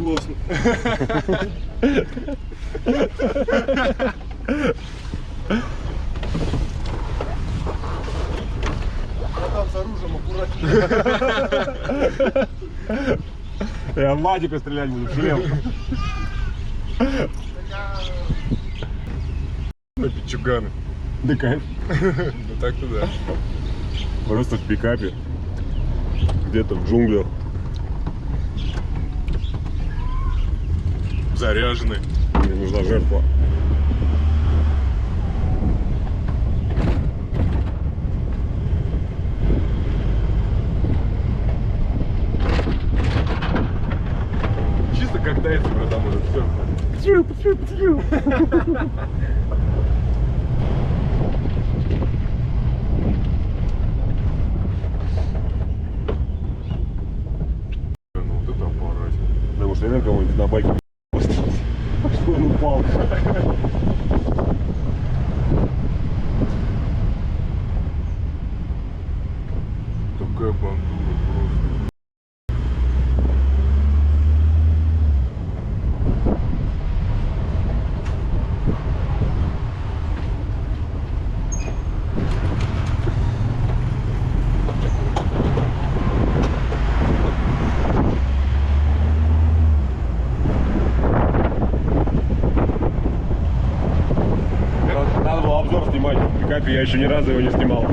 лосну. Там с оружием аккуратнее. Я в Вадика стрелять буду, шлем. На пичуганы. Да кайф. Ну так-то да. Просто в пикапе. Где-то в джунглях. Заряженный. Мне нужна жертва. Чисто как тайцы, братан, уже все. Ну вот это аппарат. Потому что я кого-нибудь на байке что он упал. Такая бандура просто. Надо было обзор снимать в пикапе, я еще ни разу его не снимал.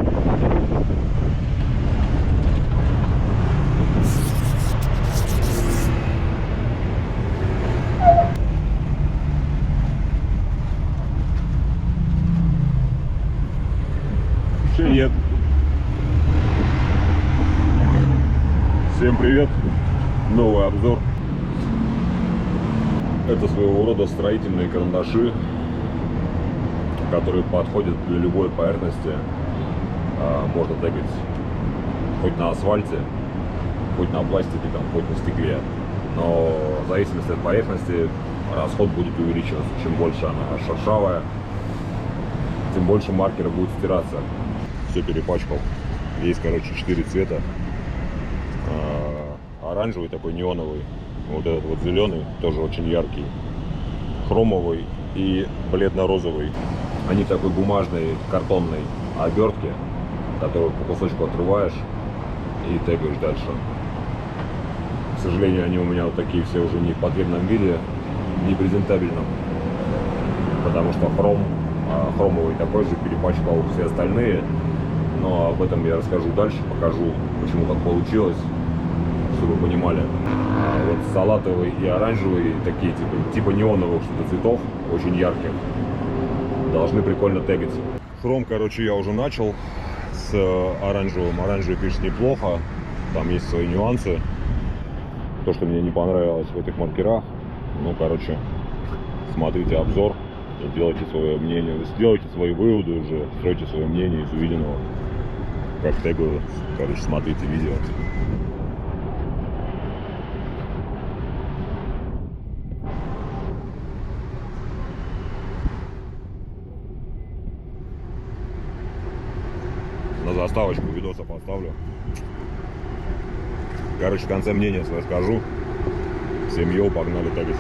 Привет. Всем привет. Новый обзор. Это своего рода строительные карандаши, которые подходят для любой поверхности. Можно тегать хоть на асфальте, хоть на пластике, там, хоть на стекле. Но в зависимости от поверхности расход будет увеличиваться. Чем больше она шершавая, тем больше маркера будет стираться. Все перепачкал. Есть, короче, 4 цвета. Оранжевый такой неоновый, вот этот вот зеленый, тоже очень яркий, хромовый и бледно-розовый. Они в такой бумажной картонной обертке, которую по кусочку отрываешь и тегаешь дальше. К сожалению, они у меня вот такие все уже не в потребном виде, не презентабельном, потому что хромовый такой же перепачкал все остальные. Но об этом я расскажу дальше, покажу, почему так получилось, чтобы вы понимали. Вот салатовый и оранжевый, такие типа неоновых что-то цветов, очень ярких, должны прикольно тегать. Хром, короче, я уже начал с оранжевым. Оранжевый пишет неплохо, там есть свои нюансы. То, что мне не понравилось в этих маркерах, ну, короче, смотрите обзор и делайте свое мнение, сделайте свои выводы уже, стройте свое мнение из увиденного. Как тегаю, короче, смотрите видео. На заставочку видоса поставлю. Короче, в конце мнение свое скажу. Всем йоу, погнали тегать.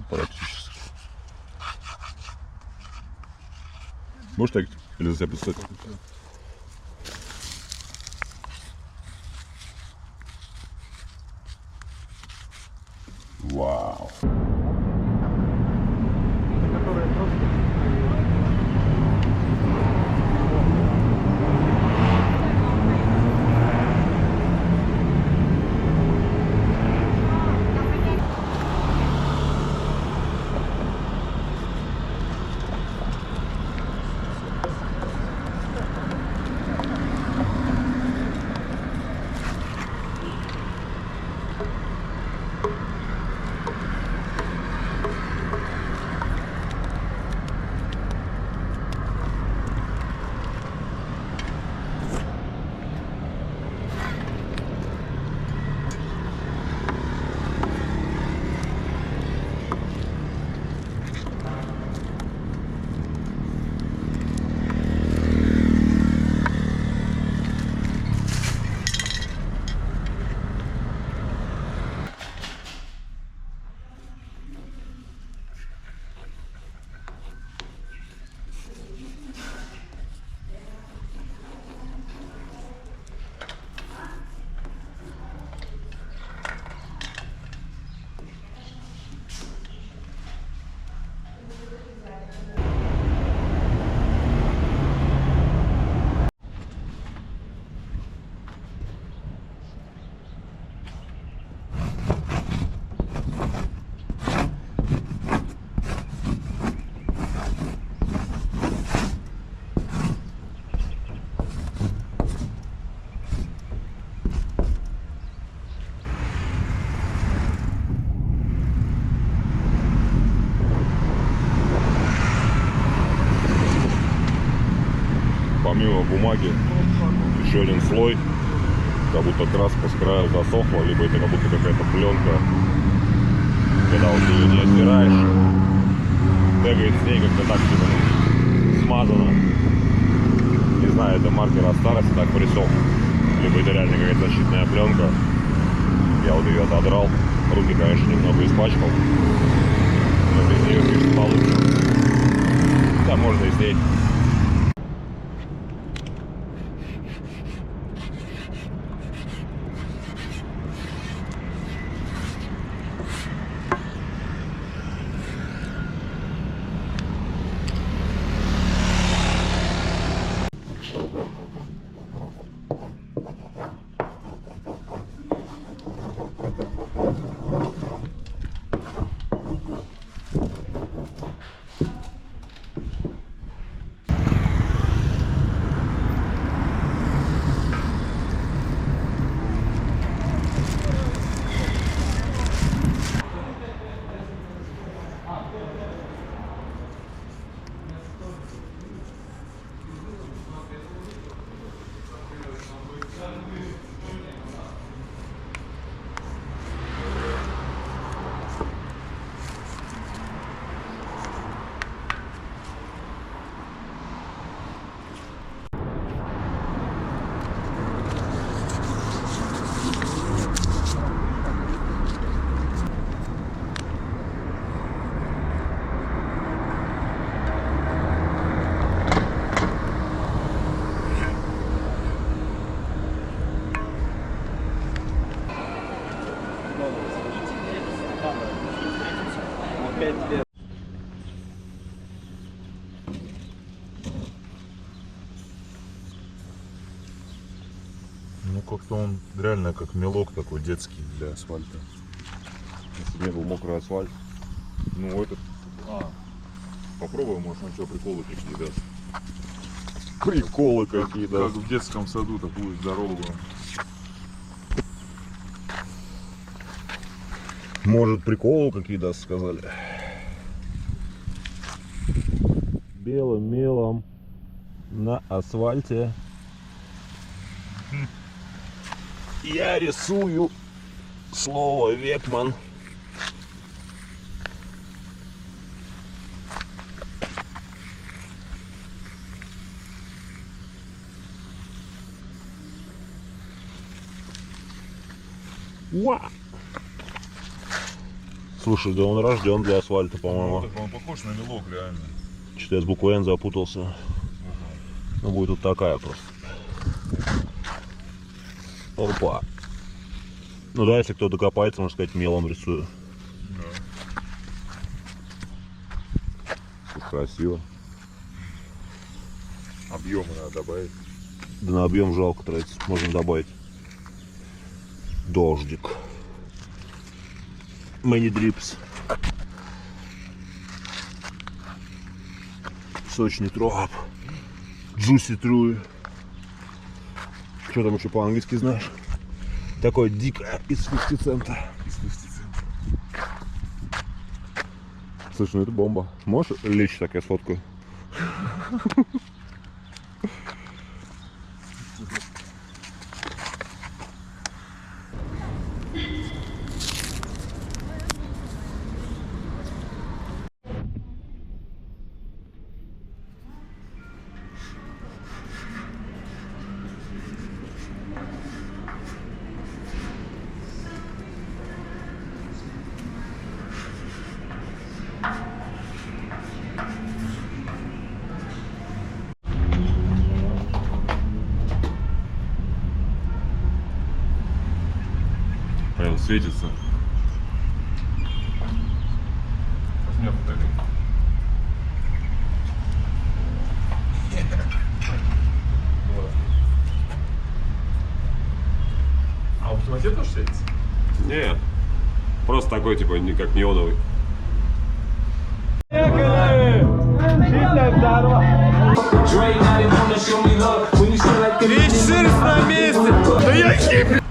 практически. Можешь так или за себя представить? Вау. Помимо бумаги еще один слой, как будто краска с края засохла, либо это как будто какая-то пленка. Когда вот ты ее не отстираешь, тегает с ней как-то так типа смазано. Не знаю, это маркер от старости так присох, либо это реально какая-то защитная пленка. Я вот ее отодрал, руки, конечно, немного испачкал, но без нее, конечно, получше. Да, можно и снять. Ну как-то он реально как мелок такой детский для асфальта. Если не был мокрый асфальт. Ну этот. Попробуй, может он что, приколы какие даст. Приколы какие Как даст. в детском саду такую здоровую. Может приколы какие даст, сказали. Белым мелом на асфальте я рисую слово Векман. Слушай, да он рожден для асфальта, Ну, по-моему. так он похож на мелок, реально. Что-то я с буквой Н запутался. Ну, будет вот такая просто. Опа. Ну да, если кто докопается, можно сказать, мелом рисую. Да. Красиво. Объемы надо добавить. Да на объем жалко тратить. Можно добавить дождик. Many drips. Сочный троп. Juicy true. Что там еще по-английски знаешь? Такое дикое из 50 цента. Из 50 центов. Слушай, ну это бомба. Можешь лечь так, я сфоткаю? Прям светится. Возьми фотографию. А у темноте тоже светится? Нет. Просто такой, типа, как неоновый. Весь шерсть на месте! Да я их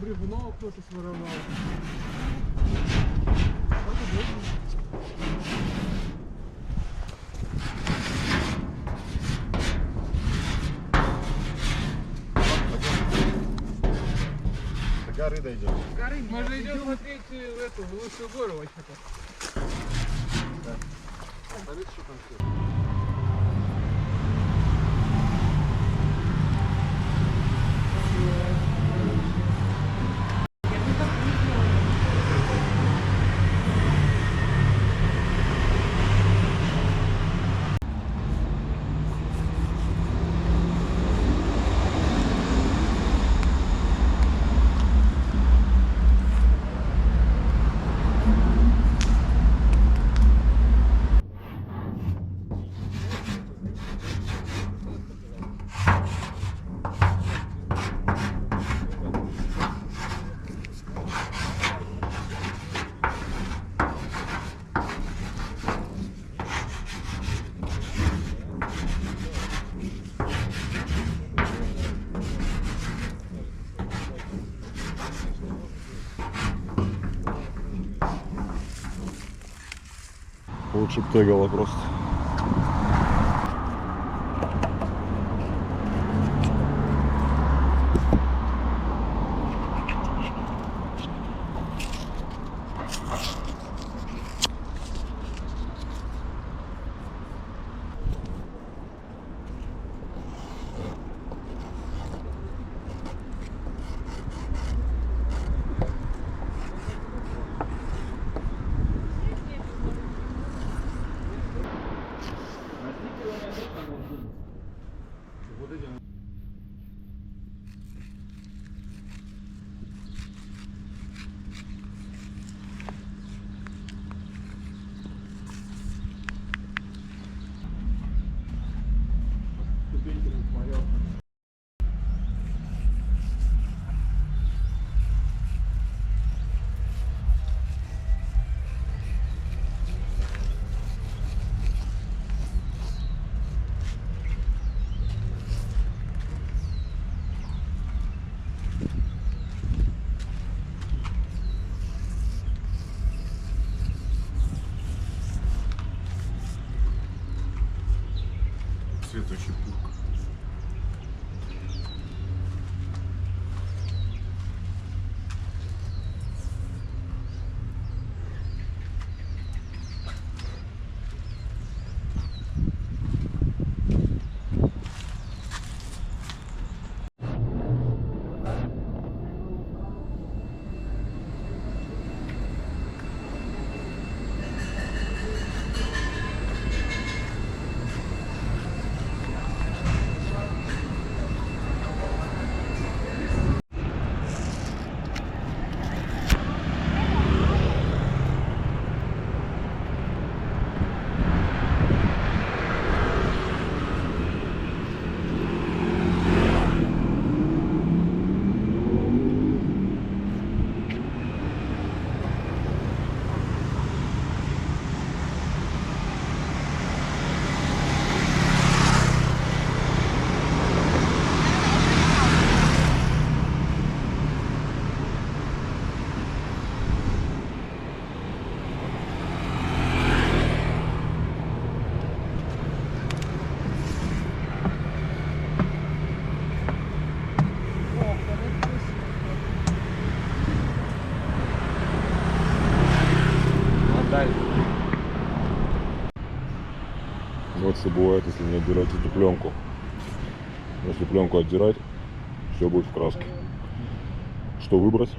бревно кто-то своровал. До горы дойдем. Мы же идем смотреть эту лучшую гору вообще-то. Лучше б тегало просто. Светочепурка. Вот что бывает, если не отдирать эту пленку. Если пленку отдирать, все будет в краске. Что выбрать?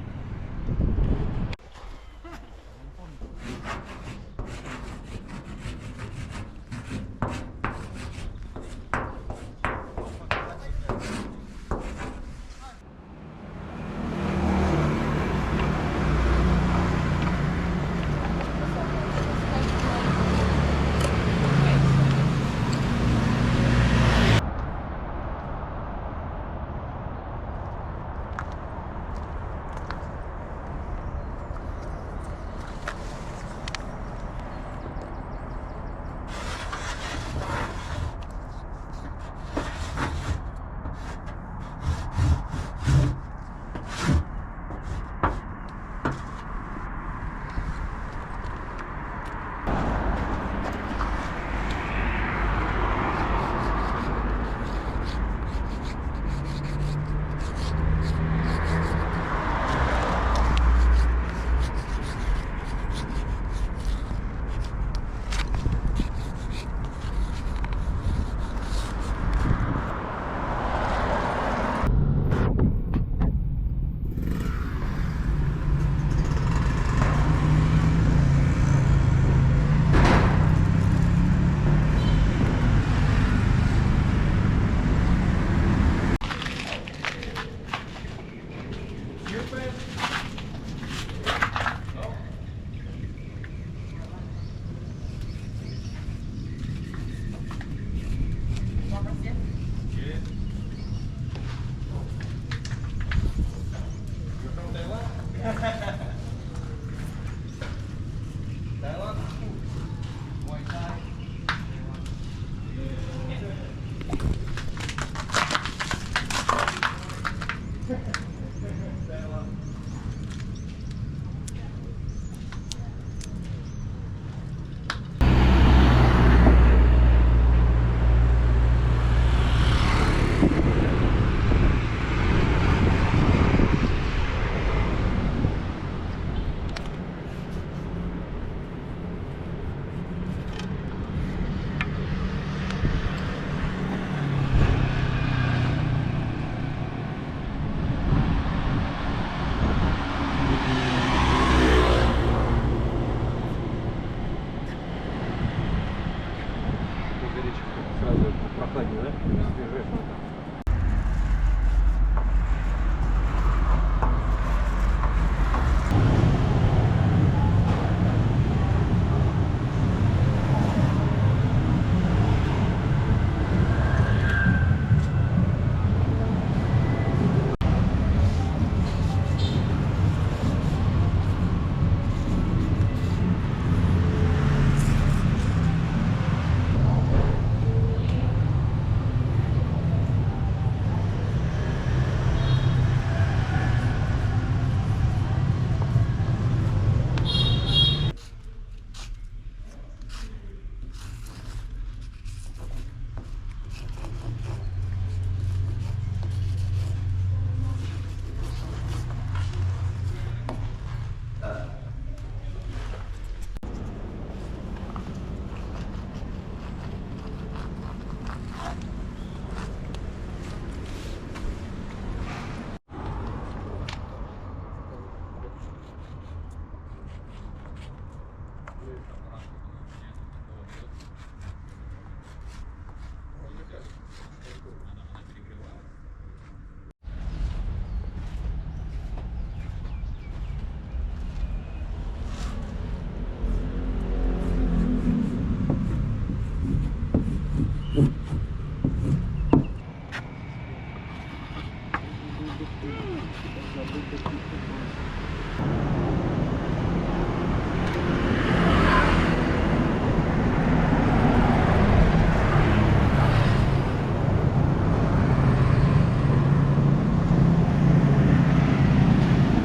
прохладнее, да? Свежее.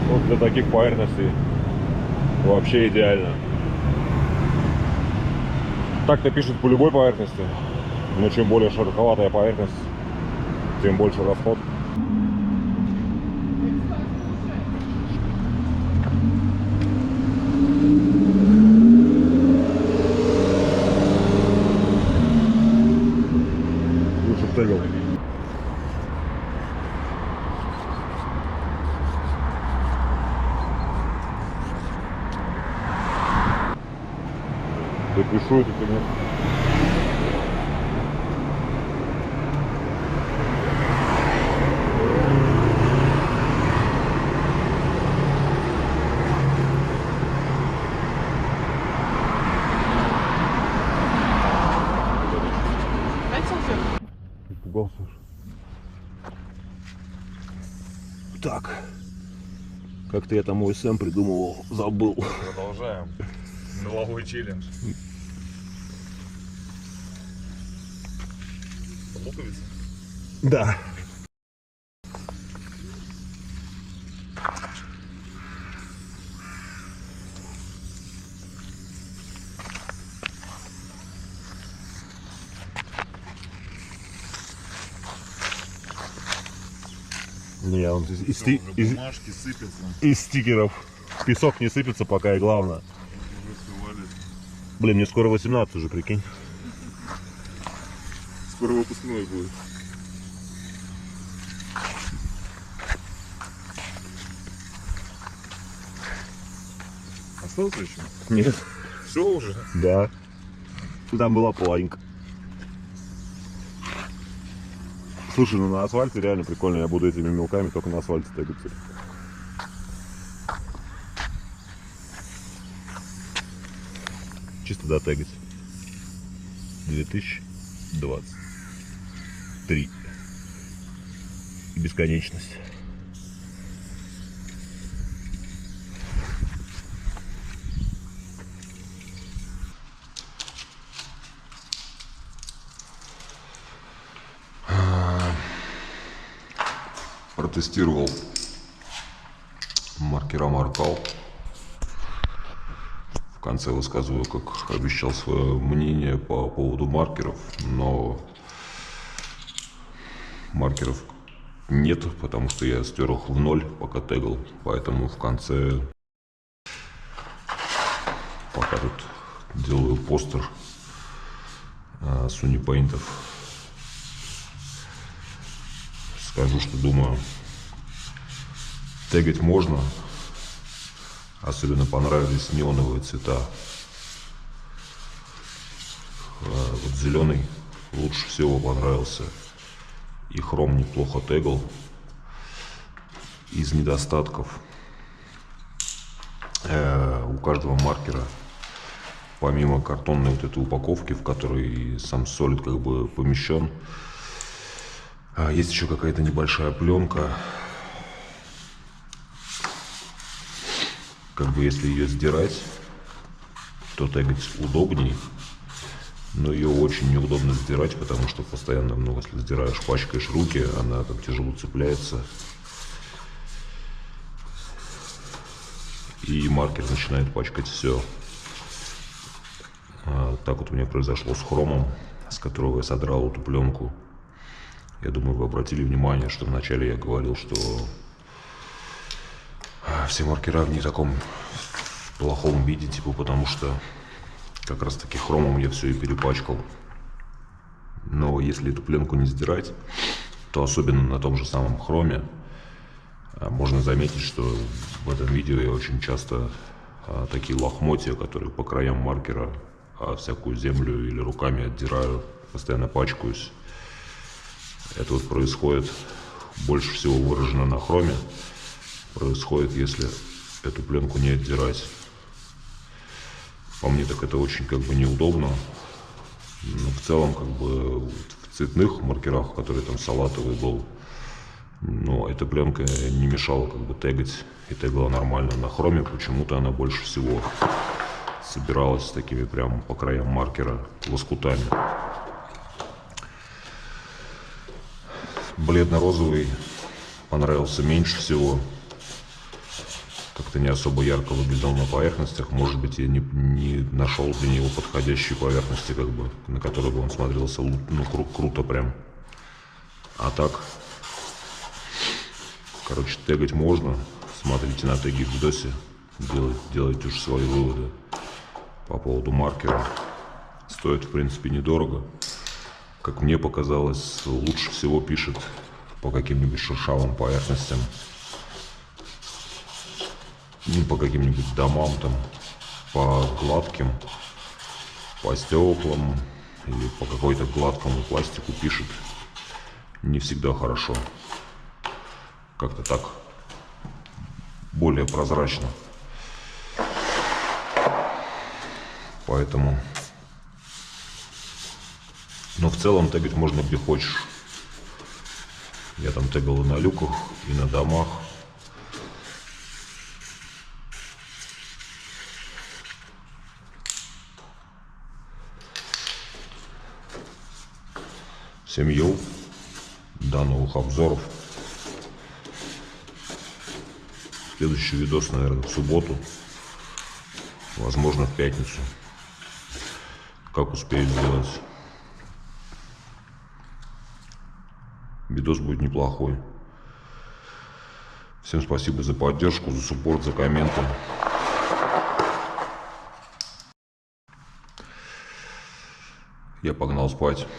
Вот для таких поверхностей вообще идеально. Так-то пишут по любой поверхности, но чем более шероховатая поверхность, тем больше расход. Лучше Tegel. Допишу это, конечно. Испугался. Так. Как-то я там ОСМ придумывал, забыл. Продолжаем. Меловой челлендж. Луковица? Да. Не, он Бумажки сыпятся. из стикеров. Песок не сыпется пока, и главное. Уже все валит. Блин, мне скоро 18 уже, прикинь. Скоро выпускной будет. Остался еще? Нет. Все уже? Да. Там была половинка. Слушай, ну на асфальте реально прикольно. Я буду этими мелками только на асфальте тегаться. Чисто дотегать. 2023. И бесконечность. Протестировал маркера Маркал. В конце высказываю, как обещал, свое мнение по поводу маркеров, но маркеров нет, потому что я стер их в ноль, пока тегал, поэтому в конце, пока тут делаю постер с унипейнтов, скажу, что думаю, тегать можно. Особенно понравились неоновые цвета. Вот зеленый лучше всего понравился. И хром неплохо тегал. Из недостатков у каждого маркера, помимо картонной вот этой упаковки, в которой сам солид как бы помещен, есть еще какая-то небольшая пленка. Как бы если ее сдирать, то тегать удобней. Но ее очень неудобно сдирать, потому что постоянно, ну, если сдираешь, пачкаешь руки, она там тяжело цепляется. И маркер начинает пачкать все. Так вот у меня произошло с хромом, с которого я содрал эту пленку. Я думаю, вы обратили внимание, что вначале я говорил, что все маркера в не таком плохом виде, типа, потому что как раз таки хромом я все и перепачкал. Но если эту пленку не сдирать, то особенно на том же самом хроме можно заметить, что в этом видео я очень часто такие лохмотья, которые по краям маркера, всякую землю или руками отдираю, постоянно пачкаюсь. Это вот происходит больше всего выражено на хроме. Происходит, если эту пленку не отдирать. По мне так это очень как бы неудобно. Но в целом как бы в цветных маркерах, которые там салатовый был, но эта пленка не мешала как бы тегать, и тегала нормально. На хроме почему-то она больше всего собиралась с такими прям по краям маркера лоскутами. Бледно-розовый понравился меньше всего. Как-то не особо ярко выглядел на поверхностях. Может быть, я не нашел для него подходящей поверхности, как бы, на которой бы он смотрелся, ну, круто прям. А так, короче, тегать можно. Смотрите на теги в видосе, делайте уже свои выводы по поводу маркера. Стоит, в принципе, недорого. Как мне показалось, лучше всего пишет по каким-нибудь шершавым поверхностям. Ну, по каким-нибудь домам, там, по гладким, по стеклам или по какой-то гладкому пластику пишет не всегда хорошо. Как-то так более прозрачно. Поэтому, но в целом тегать можно где хочешь. Я там тегал и на люках, и на домах. Всем йоу, до новых обзоров. Следующий видос, наверное, в субботу, возможно, в пятницу. Как успею сделать. Видос будет неплохой. Всем спасибо за поддержку, за суппорт, за комменты. Я погнал спать.